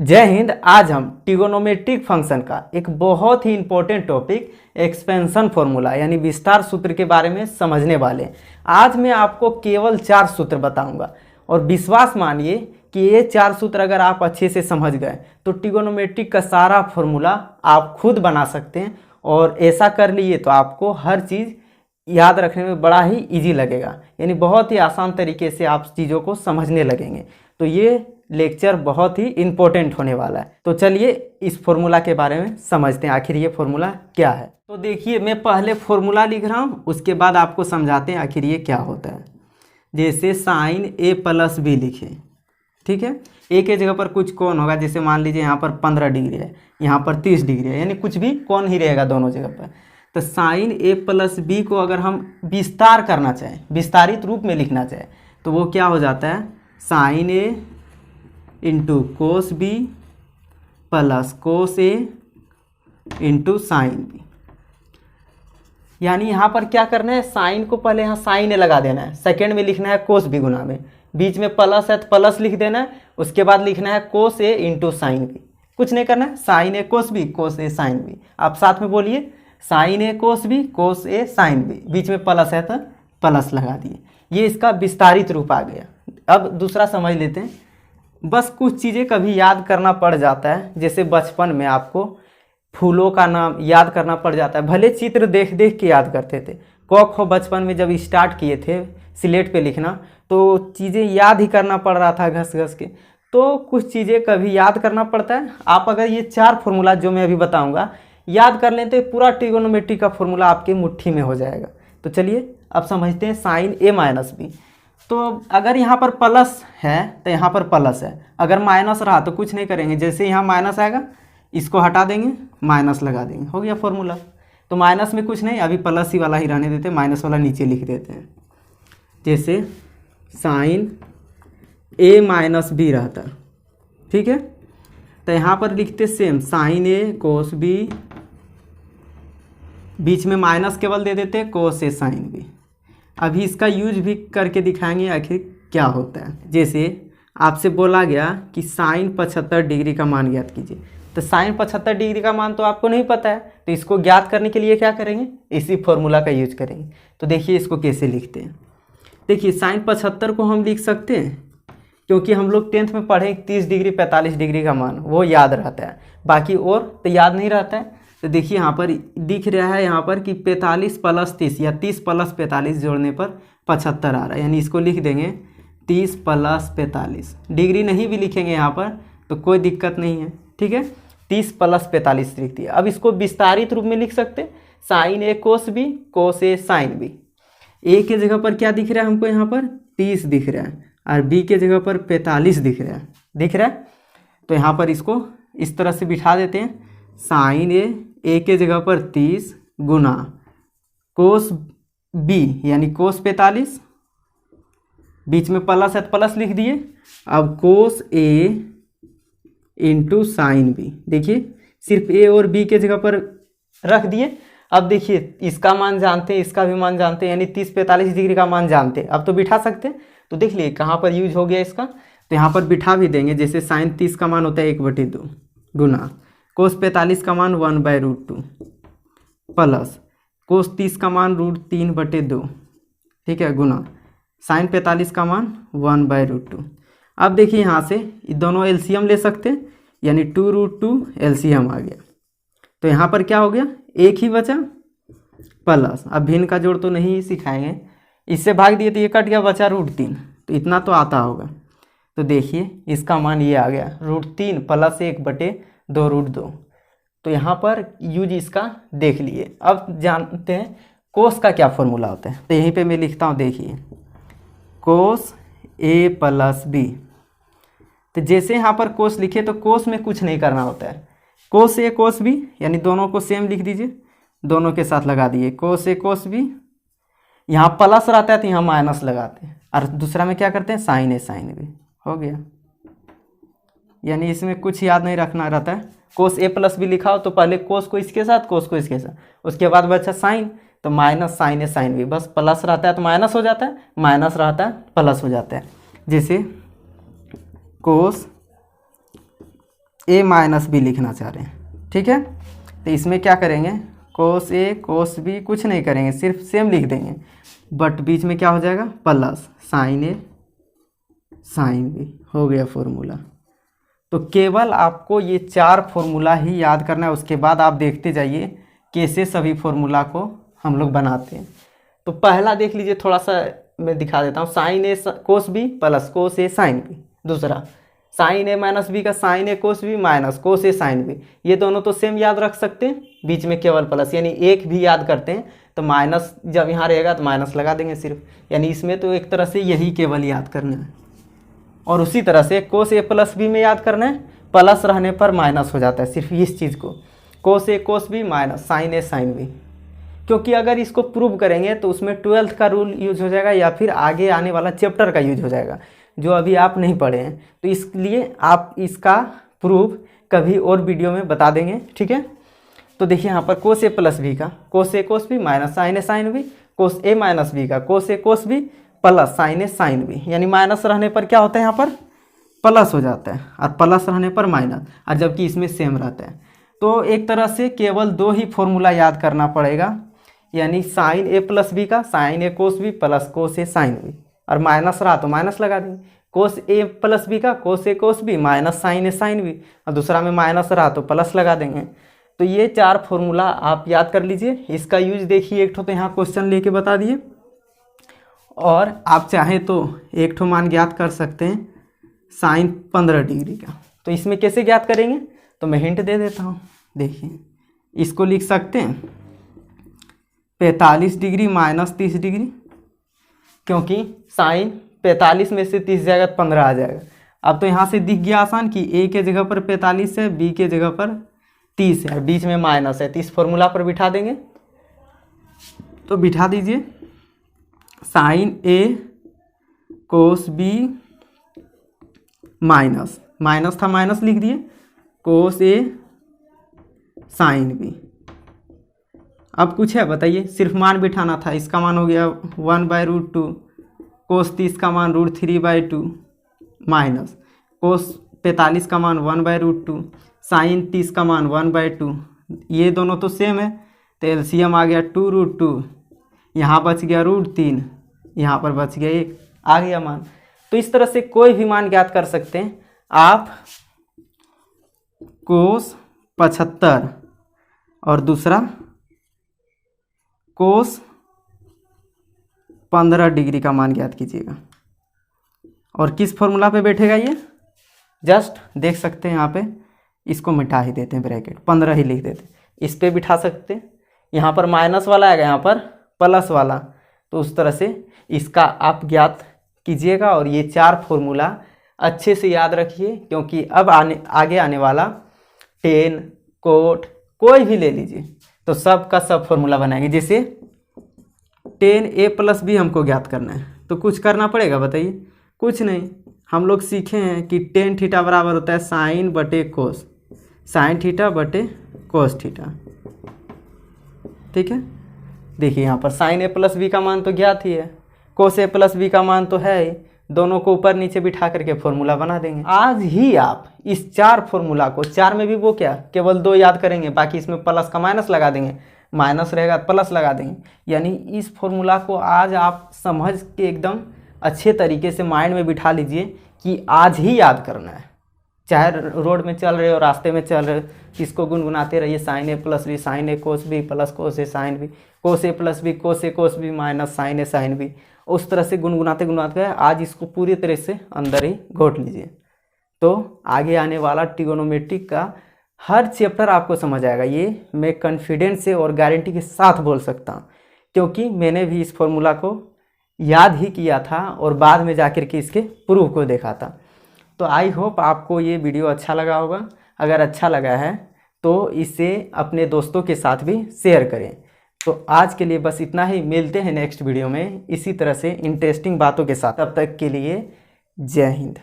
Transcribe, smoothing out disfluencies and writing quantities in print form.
जय हिंद। आज हम ट्रिगोनोमेट्रिक फंक्शन का एक बहुत ही इंपॉर्टेंट टॉपिक एक्सपेंशन फॉर्मूला यानी विस्तार सूत्र के बारे में समझने वाले हैं। आज मैं आपको केवल 4 सूत्र बताऊंगा और विश्वास मानिए कि ये 4 सूत्र अगर आप अच्छे से समझ गए तो ट्रिगोनोमेट्रिक का सारा फॉर्मूला आप खुद बना सकते हैं और ऐसा कर लिए तो आपको हर चीज़ याद रखने में बड़ा ही इजी लगेगा, यानी बहुत ही आसान तरीके से आप चीज़ों को समझने लगेंगे। तो ये लेक्चर बहुत ही इम्पोर्टेंट होने वाला है। तो चलिए इस फॉर्मूला के बारे में समझते हैं, आखिर ये फॉर्मूला क्या है। तो देखिए, मैं पहले फॉर्मूला लिख रहा हूँ, उसके बाद आपको समझाते हैं आखिर ये क्या होता है। जैसे साइन ए प्लस बी लिखे, ठीक है। ए के जगह पर कुछ कोण होगा, जैसे मान लीजिए यहाँ पर 15 डिग्री है, यहाँ पर 30 डिग्री है, यानी कुछ भी कोण ही रहेगा दोनों जगह पर। तो साइन ए प्लस बी को अगर हम विस्तार करना चाहें, विस्तारित रूप में लिखना चाहें, तो वो क्या हो जाता है, sine A into cos B plus cos A into sine B. यानी यहाँ पर क्या करना है, साइन को पहले यहाँ साइन ए लगा देना है, सेकेंड में लिखना है कोस बी गुना में, बीच में प्लस है तो प्लस लिख देना है, उसके बाद लिखना है कोस ए इंटू साइन बी। कुछ नहीं करना है, साइन ए कोस बी, कोस ए साइन बी। आप साथ में बोलिए, साइन ए कोस बी, कोस ए साइन बी, बीच में प्लस है तो प्लस लगा दिए। ये इसका विस्तारित रूप आ गया। अब दूसरा समझ लेते हैं। बस कुछ चीज़ें कभी याद करना पड़ जाता है, जैसे बचपन में आपको फूलों का नाम याद करना पड़ जाता है, भले चित्र देख देख के याद करते थे। क ख बचपन में जब स्टार्ट किए थे स्लेट पे लिखना, तो चीज़ें याद ही करना पड़ रहा था घस घस के। तो कुछ चीज़ें कभी याद करना पड़ता है। आप अगर ये 4 फॉर्मूला जो मैं अभी बताऊंगा याद कर लें तो पूरा ट्रिगोनोमेट्री का फॉर्मूला आपके मुट्ठी में हो जाएगा। तो चलिए अब समझते हैं साइन ए माइनस बी। तो अगर यहाँ पर प्लस है तो यहाँ पर प्लस है, अगर माइनस रहा तो कुछ नहीं करेंगे, जैसे यहाँ माइनस आएगा इसको हटा देंगे, माइनस लगा देंगे, हो गया फॉर्मूला। तो माइनस में कुछ नहीं, अभी प्लस ही वाला ही रहने देते हैं, माइनस वाला नीचे लिख देते हैं। जैसे साइन ए माइनस बी रहता, ठीक है। तो यहाँ पर लिखते सेम साइन ए कोस बी, बीच में माइनस केवल दे देते कोस ए साइन बी। अभी इसका यूज भी करके दिखाएंगे आखिर क्या होता है। जैसे आपसे बोला गया कि साइन 75 डिग्री का मान ज्ञात कीजिए, तो साइन 75 डिग्री का मान तो आपको नहीं पता है, तो इसको ज्ञात करने के लिए क्या करेंगे, इसी फॉर्मूला का यूज करेंगे। तो देखिए इसको कैसे लिखते हैं। देखिए साइन 75 को हम लिख सकते हैं, क्योंकि हम लोग 10th में पढ़े 30 डिग्री 45 डिग्री का मान वो याद रहता है, बाकी और तो याद नहीं रहता है। तो देखिए यहाँ पर दिख रहा है यहाँ पर कि 45 प्लस 30 या 30 प्लस 45 जोड़ने पर 75 आ रहा है, यानी इसको लिख देंगे 30 प्लस 45। डिग्री नहीं भी लिखेंगे यहाँ पर तो कोई दिक्कत नहीं है, ठीक है। 30 प्लस 45 लिख दिया। अब इसको विस्तारित रूप में लिख सकते हैं, साइन ए कोस बी, कोस ए साइन बी। ए के जगह पर क्या दिख रहा है हमको, यहाँ पर 30 दिख रहा है, और बी के जगह पर 45 दिख रहा है। तो यहाँ पर इसको इस तरह से बिठा देते हैं, साइन ए के जगह पर 30 गुना कोस बी यानी कोस 45, बीच में प्लस है तो प्लस लिख दिए। अब कोस ए इंटू साइन बी, देखिए सिर्फ ए और बी के जगह पर रख दिए। अब देखिए इसका मान जानते हैं, इसका भी मान जानते हैं, यानी 30-45 डिग्री का मान जानते हैं, अब तो बिठा सकते हैं। तो देख लिए कहाँ पर यूज हो गया इसका, तो यहाँ पर बिठा भी देंगे। जैसे साइन 30 का मान होता है 1/2 गुना कोस 45 का मान 1/√2 प्लस कोस 30 का मान √3/2, ठीक है, गुना साइन 45 का मान 1/√2। अब देखिए यहाँ से दोनों एलसीएम ले सकते हैं, यानी 2√2 एलसीएम आ गया। तो यहाँ पर क्या हो गया, एक ही बचा प्लस। अब भिन्न का जोड़ तो नहीं सिखाएंगे, इससे भाग दिए तो ये कट गया, बचा √3। तो इतना तो आता होगा। तो देखिए इसका मान ये आ गया √3 प्लस 1/2√2। तो यहाँ पर यूज इसका देख लिए। अब जानते हैं कोस का क्या फॉर्मूला होता है, तो यहीं पे मैं लिखता हूँ, देखिए कोस ए प्लस बी। तो जैसे यहाँ पर कोस लिखे तो कोस में कुछ नहीं करना होता है, कोस ए कोस बी, यानी दोनों को सेम लिख दीजिए, दोनों के साथ लगा दिए कोस ए कोस बी। यहाँ प्लस रहता है तो यहाँ माइनस लगाते हैं, और दूसरा में क्या करते हैं, साइन ए साइन बी, हो गया। यानी इसमें कुछ याद नहीं रखना रहता है। कोस ए प्लस बी लिखा हो तो पहले कोस को इसके साथ, कोस को इसके साथ, उसके बाद बचा साइन, तो माइनस साइन ए साइन बी। बस प्लस रहता है तो माइनस हो जाता है, माइनस रहता है प्लस हो जाता है। जैसे कोस ए माइनस बी लिखना चाह रहे हैं, ठीक है। तो इसमें क्या करेंगे, कोस ए कोस बी कुछ नहीं करेंगे, सिर्फ सेम लिख देंगे, बट बीच में क्या हो जाएगा प्लस साइन ए साइन बी, हो गया फॉर्मूला। तो केवल आपको ये 4 फॉर्मूला ही याद करना है, उसके बाद आप देखते जाइए कैसे सभी फॉर्मूला को हम लोग बनाते हैं। तो पहला देख लीजिए, थोड़ा सा मैं दिखा देता हूँ, साइन ए कोस बी प्लस कोस ए साइन बी। दूसरा साइन ए माइनस बी का साइन ए कोस बी माइनस कोस ए साइन बी, ये दोनों तो सेम याद रख सकते हैं, बीच में केवल प्लस, यानी एक भी याद करते हैं तो माइनस जब यहाँ रहेगा तो माइनस लगा देंगे सिर्फ, यानी इसमें तो एक तरह से यही केवल याद करना है। और उसी तरह से कोस ए प्लस बी में याद करना है, प्लस रहने पर माइनस हो जाता है, सिर्फ इस चीज़ को, कोस ए कोस बी माइनस साइन ए साइन बी। क्योंकि अगर इसको प्रूव करेंगे तो उसमें 12th का रूल यूज हो जाएगा या फिर आगे आने वाला चैप्टर का यूज हो जाएगा, जो अभी आप नहीं पढ़े हैं। तो इसलिए आप इसका प्रूफ कभी और वीडियो में बता देंगे, ठीक है। तो देखिए यहाँ पर कोस ए प्लस बी का कोस ए कोस बी माइनस साइन ए साइन बी, कोस ए माइनस बी का कोस ए कोस बी प्लस साइन ए साइन बी, यानी माइनस रहने पर क्या होता है यहाँ पर प्लस हो जाता है, और प्लस रहने पर माइनस, और जबकि इसमें सेम रहता है। तो एक तरह से केवल 2 ही फॉर्मूला याद करना पड़ेगा, यानी साइन ए प्लस बी का साइन ए कोस बी प्लस कोस ए साइन बी, और माइनस रहा तो माइनस लगा देंगे, कोस ए प्लस बी का कोस ए कोस बी माइनस साइन ए साइन बी, और दूसरा में माइनस रहा तो प्लस लगा देंगे। तो ये 4 फॉर्मूला आप याद कर लीजिए। इसका यूज देखिए, एक ठो तो यहाँ क्वेश्चन लेके बता दिए, और आप चाहें तो एक ठो मान ज्ञात कर सकते हैं साइन 15 डिग्री का। तो इसमें कैसे ज्ञात करेंगे, तो मैं हिंट दे देता हूँ। देखिए इसको लिख सकते हैं 45 डिग्री माइनस 30 डिग्री, क्योंकि साइन 45 में से 30 जाएगा तो 15 आ जाएगा। अब तो यहाँ से दिख गया आसान कि ए के जगह पर 45 है, बी के जगह पर 30 है, बीच में माइनस है, तो इस फॉर्मूला पर बिठा देंगे। तो बिठा दीजिए, साइन ए कोस बी माइनस, माइनस था माइनस लिख दिए, कोस ए साइन बी। अब कुछ है बताइए, सिर्फ मान बिठाना था। इसका मान हो गया 1/√2, कोस 30 का मान √3/2 माइनस कोस 45 का मान 1/√2, साइन 30 का मान 1/2, ये दोनों तो सेम है, तो एलसीएम आ गया 2√2, यहाँ बच गया √3, यहाँ पर बच गया 1, आ गया मान। तो इस तरह से कोई भी मान ज्ञात कर सकते हैं आप। कोस 75 और दूसरा कोस 15 डिग्री का मान ज्ञात कीजिएगा। और किस फॉर्मूला पे बैठेगा ये, जस्ट देख सकते हैं यहाँ पे, इसको मिटा ही देते हैं, ब्रैकेट 15 ही लिख देते हैं, इस पे बिठा सकते हैं। यहाँ पर माइनस वाला आएगा, यहाँ पर प्लस वाला, तो उस तरह से इसका आप ज्ञात कीजिएगा। और ये 4 फॉर्मूला अच्छे से याद रखिए, क्योंकि अब आगे आने वाला 10 कोट कोई भी ले लीजिए तो सब का सब फॉर्मूला बनाएंगे। जैसे 10a + b हमको ज्ञात करना है, तो कुछ करना पड़ेगा बताइए, कुछ नहीं। हम लोग सीखे हैं कि tan थीटा बराबर होता है साइन बटे कोस, साइन थीटा बटे कोस थीटा, ठीक है। देखिए यहाँ पर साइन a + b का मान तो ज्ञात ही है, कोस a + b का मान तो है ही, दोनों को ऊपर नीचे बिठा करके फॉर्मूला बना देंगे। आज ही आप इस 4 फॉर्मूला को, 4 में भी वो क्या केवल 2 याद करेंगे, बाकी इसमें प्लस का माइनस लगा देंगे, माइनस रहेगा प्लस लगा देंगे। यानी इस फॉर्मूला को आज आप समझ के एकदम अच्छे तरीके से माइंड में बिठा लीजिए कि आज ही याद करना है। चाहे रोड में चल रहे हो, रास्ते में चल रहे हो, इसको गुनगुनाते रहिए, sine a + b sine a cos b plus cos a sine b, cos a + b cos a cos b minus sine a sine b। उस तरह से गुनगुनाते गुनगुनाते आज इसको पूरी तरह से अंदर ही घोट लीजिए, तो आगे आने वाला ट्रिगोनोमेट्रिक का हर चैप्टर आपको समझ आएगा। ये मैं कॉन्फिडेंस से और गारंटी के साथ बोल सकता हूँ, क्योंकि मैंने भी इस फॉर्मूला को याद ही किया था और बाद में जाकर के इसके प्रूफ को देखा था। तो आई होप आपको ये वीडियो अच्छा लगा होगा। अगर अच्छा लगा है तो इसे अपने दोस्तों के साथ भी शेयर करें। तो आज के लिए बस इतना ही, मिलते हैं नेक्स्ट वीडियो में इसी तरह से इंटरेस्टिंग बातों के साथ। तब तक के लिए जय हिंद।